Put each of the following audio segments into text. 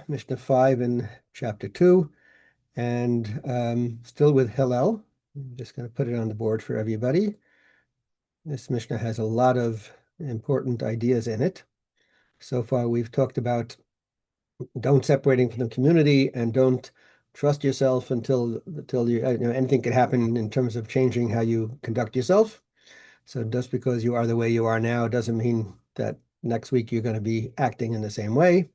Mishnah 5 in chapter 2, and still with Hillel. I'm just going to put it on the board for everybody. This Mishnah has a lot of important ideas in it. So far, we've talked about don't separating from the community and don't trust yourself until anything could happen in terms of changing how you conduct yourself. So just because you are the way you are now doesn't mean that next week you're going to be acting in the same way.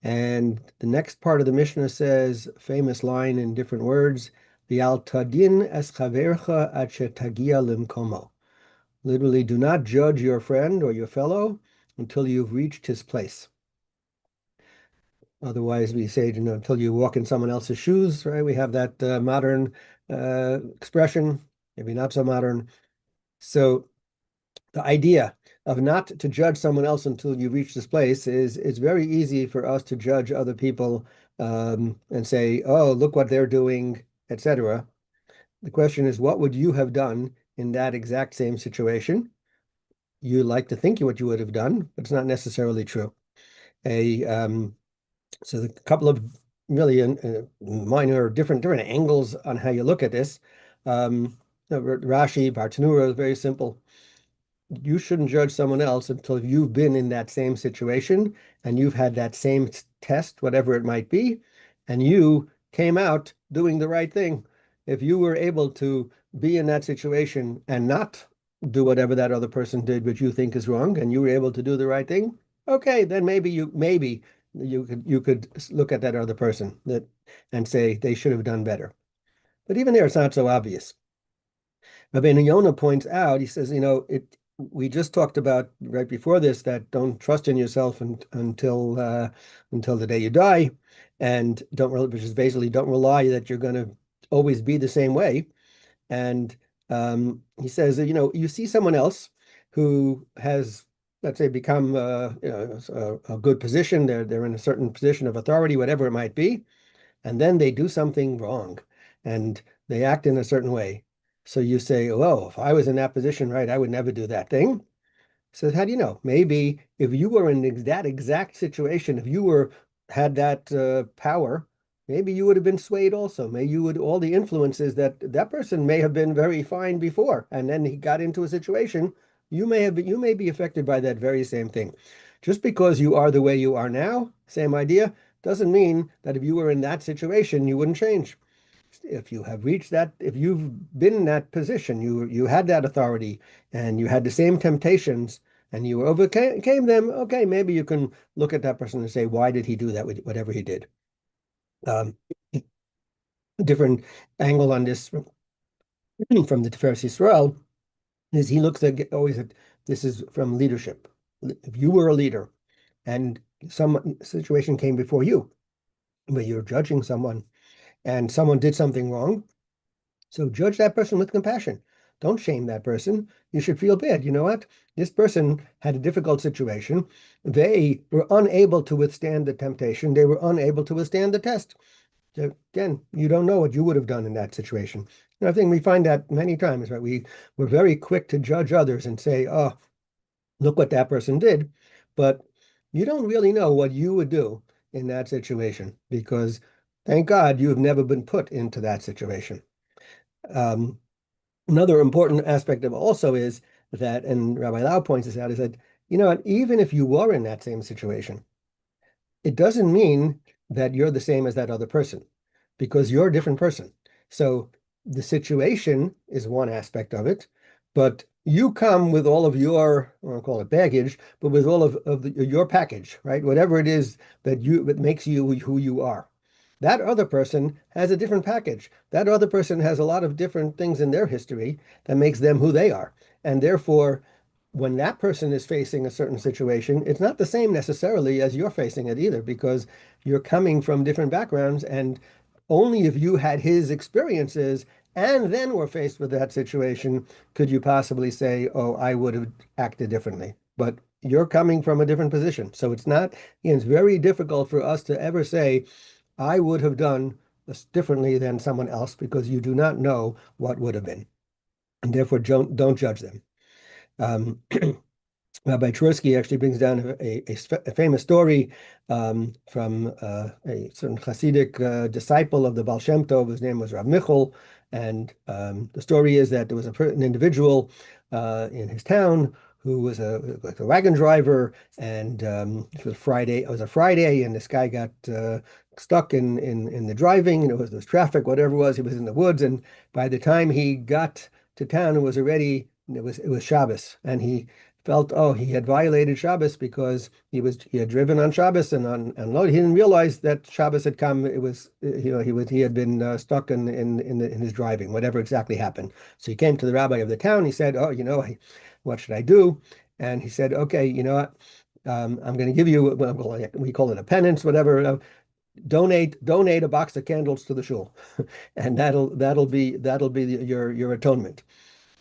And the next part of the Mishnah says, famous line in different words, V'al tadin es chavercha at shetagia limkomo. Literally, do not judge your friend or your fellow until you've reached his place. Otherwise, we say, until you walk in someone else's shoes, right? We have that modern expression, maybe not so modern. So the idea of not to judge someone else until you reach this place is it's very easy for us to judge other people and say, oh, look what they're doing, etc. The question is, what would you have done in that exact same situation? You like to think what you would have done, but it's not necessarily true. So a couple of really minor different angles on how you look at this. Rashi, Bartanura is very simple. You shouldn't judge someone else until you've been in that same situation and you've had that same test, whatever it might be, and you came out doing the right thing. If you were able to be in that situation and not do whatever that other person did, which you think is wrong, and you were able to do the right thing, okay, then maybe you could look at that other person and say they should have done better. But even there, it's not so obvious. Rabbeinu Yonah points out, he says, we just talked about right before this that don't trust in yourself until the day you die, and which is basically don't rely that you're going to always be the same way. And he says, you see someone else who has, let's say, become a good position. They're in a certain position of authority, whatever it might be, and then they do something wrong, and they act in a certain way. So you say, "Oh, if I was in that position, right, I would never do that thing." So how do you know? Maybe if you were in that exact situation, if you had that power, maybe you would have been swayed also. Maybe you would all the influences that person may have been very fine before, and then he got into a situation. You may be affected by that very same thing. Just because you are the way you are now, same idea, doesn't mean that if you were in that situation, you wouldn't change. If you have reached that, if you've been in that position, you had that authority and you had the same temptations and you overcame them, okay, maybe you can look at that person and say, why did he do that with whatever he did? Um, different angle on this from the Tiferes Yisrael is he looks at always at this is from leadership. If you were a leader and some situation came before you where you're judging someone and someone did something wrong, so judge that person with compassion. Don't shame that person. You should feel bad. You know what? This person had a difficult situation. They were unable to withstand the temptation. They were unable to withstand the test. So again, you don't know what you would have done in that situation. And I think we find that many times, right? We're very quick to judge others and say, oh, look what that person did. But you don't really know what you would do in that situation because thank God you have never been put into that situation. Um, Another important aspect of also is that, and Rabbi Lau points this out, is that, even if you were in that same situation, it doesn't mean that you're the same as that other person because you're a different person. So the situation is one aspect of it, but you come with all of your, I won't call it baggage, but with all of your package, right? Whatever it is that makes you who you are. That other person has a different package. That other person has a lot of different things in their history that makes them who they are. And therefore, when that person is facing a certain situation, it's not the same necessarily as you're facing it either, because you're coming from different backgrounds. And only if you had his experiences and then were faced with that situation could you possibly say, oh, I would have acted differently. But you're coming from a different position. So it's very difficult for us to ever say, I would have done this differently than someone else because you do not know what would have been. And therefore, don't judge them. Um, Rabbi Trursky actually brings down a famous story from a certain Hasidic disciple of the Baal Shem Tov. His name was Rav Michal, and the story is that there was an individual in his town who was like a wagon driver, and it was Friday. It was a Friday, and this guy got stuck in the driving, and there was traffic, whatever it was. He was in the woods, and by the time he got to town, it was Shabbos, and he felt, oh, he had violated Shabbos because he had driven on Shabbos and on unloaded. He didn't realize that Shabbos had come. It was he had been stuck in his driving, whatever exactly happened. So he came to the rabbi of the town. He said, oh, what should I do? And he said, okay, you know what? I'm going to give you, well, we call it a penance, whatever. Donate a box of candles to the shul, and that'll be your atonement.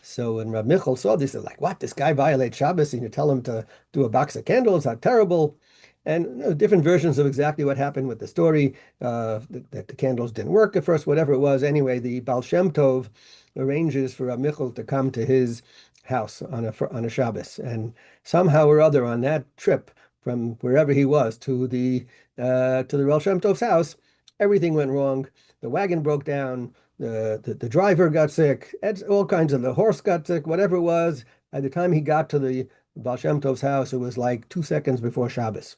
So when Rav Michal saw this, they're like, what? This guy violates Shabbos and you tell him to do a box of candles? How terrible. And different versions of exactly what happened with the story, that the candles didn't work at first, whatever it was. Anyway, the Baal Shem Tov arranges for Rav Michal to come to his house on a Shabbos. And somehow or other on that trip from wherever he was to the Baal Shem Tov's house, everything went wrong. The wagon broke down. The driver got sick, all kinds of, the horse got sick, whatever it was. By the time he got to the Baal Shem Tov's house, it was like 2 seconds before Shabbos.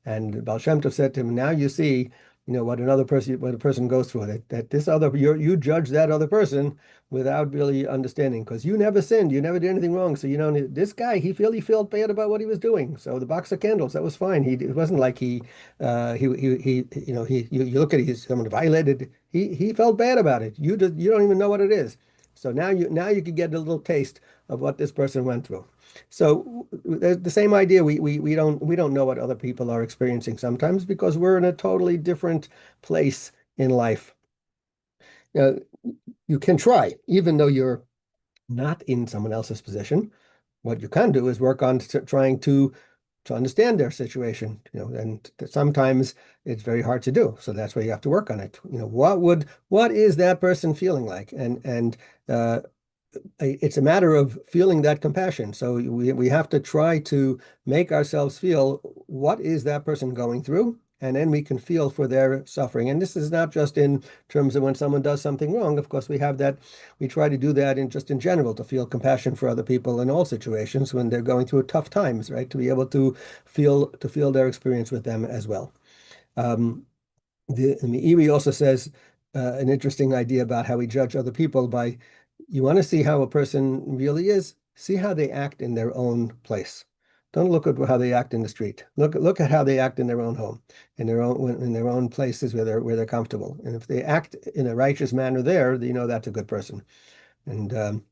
And Baal Shem Tov said to him, now you see, what a person goes through, that this other, you judge that other person without really understanding, because you never sinned, you never did anything wrong. So, this guy, he really felt bad about what he was doing. So the box of candles, that was fine. It wasn't like you look at it, someone violated, he felt bad about it. You don't even know what it is. So now you can get a little taste of what this person went through. So the same idea. We don't know what other people are experiencing sometimes because we're in a totally different place in life. Uh, you can try, even though you're not in someone else's position. What you can do is work on trying to understand their situation. And sometimes it's very hard to do. So that's why you have to work on it. What is that person feeling like? And it's a matter of feeling that compassion. So we have to try to make ourselves feel what is that person going through, and then we can feel for their suffering. And this is not just in terms of when someone does something wrong. Of course, we have that. We try to do that in general, to feel compassion for other people in all situations when they're going through tough times, right? To be able to feel their experience with them as well. The Meiri also says an interesting idea about how we judge other people by, you want to see how a person really is, see how they act in their own place. Don't look at how they act in the street. Look at how they act in their own home, in their own places where they're comfortable. And if they act in a righteous manner there, that's a good person. And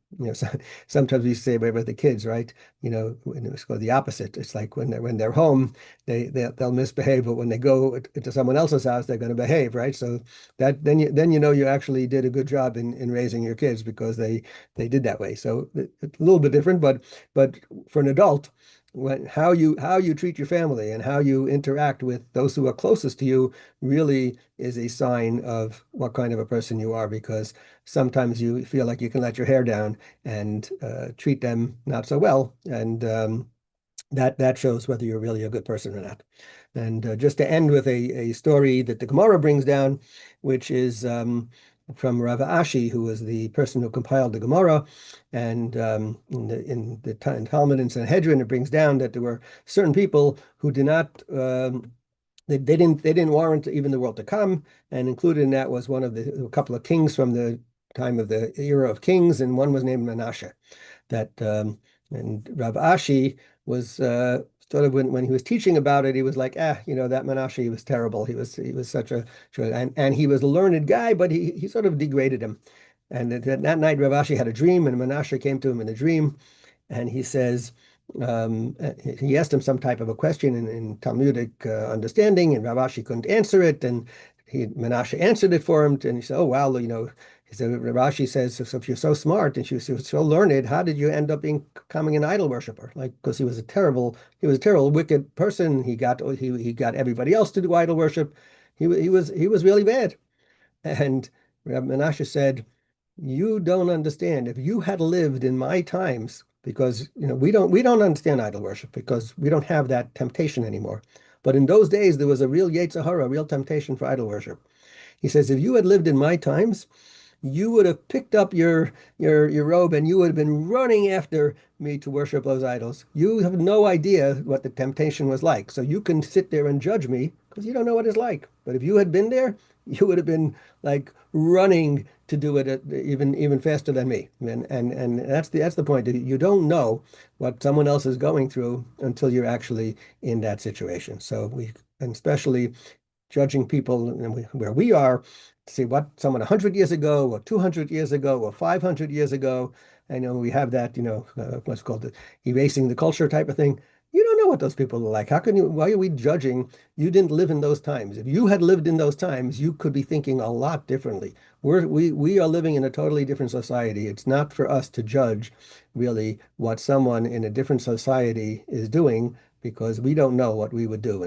sometimes we say about the kids, right? It's called the opposite. It's like when they're home, they'll misbehave, but when they go to someone else's house, they're going to behave, right? So that then you actually did a good job in raising your kids because they did that way. So it's a little bit different, but for an adult, how you treat your family and how you interact with those who are closest to you really is a sign of what kind of a person you are, because sometimes you feel like you can let your hair down and treat them not so well, and that shows whether you're really a good person or not. And just to end with a story that the Gemara brings down, which is from Rav Ashi, who was the person who compiled the Gemara, and in Talmud and Sanhedrin, it brings down that there were certain people who did not. They didn't warrant even the world to come, and included in that was a couple of kings from the time of the era of kings, and one was named Menashe. And Rav Ashi was sort of, when he was teaching about it, he was like, that Menashe, he was terrible. He was such and he was a learned guy, but he sort of degraded him. And that night, Rav Ashi had a dream, and Menashe came to him in a dream, and he says, he asked him some type of a question in Talmudic understanding, and Rav Ashi couldn't answer it, and Menashe answered it for him, and he said, "Oh wow, He said, Rashi says, so if you're so smart and she was so learned, how did you end up becoming an idol worshiper? Like, because he was a terrible, wicked person. He got everybody else to do idol worship. He was really bad." And Rabbi Menashe said, "You don't understand. If you had lived in my times, because we don't understand idol worship because we don't have that temptation anymore. But in those days, there was a real Yetzer Hara, a real temptation for idol worship. He says, if you had lived in my times, you would have picked up your robe and you would have been running after me to worship those idols. You have no idea what the temptation was like. So you can sit there and judge me because you don't know what it's like. But if you had been there, you would have been like running to do it even faster than me. And that's the point. You don't know what someone else is going through until you're actually in that situation. So and especially judging people where we are, to see what someone 100 years ago or 200 years ago or 500 years ago. I know we have that, what's called the erasing the culture type of thing. You don't know what those people are like. Why are we judging? You didn't live in those times. If you had lived in those times, you could be thinking a lot differently. We are living in a totally different society. It's not for us to judge really what someone in a different society is doing because we don't know what we would do.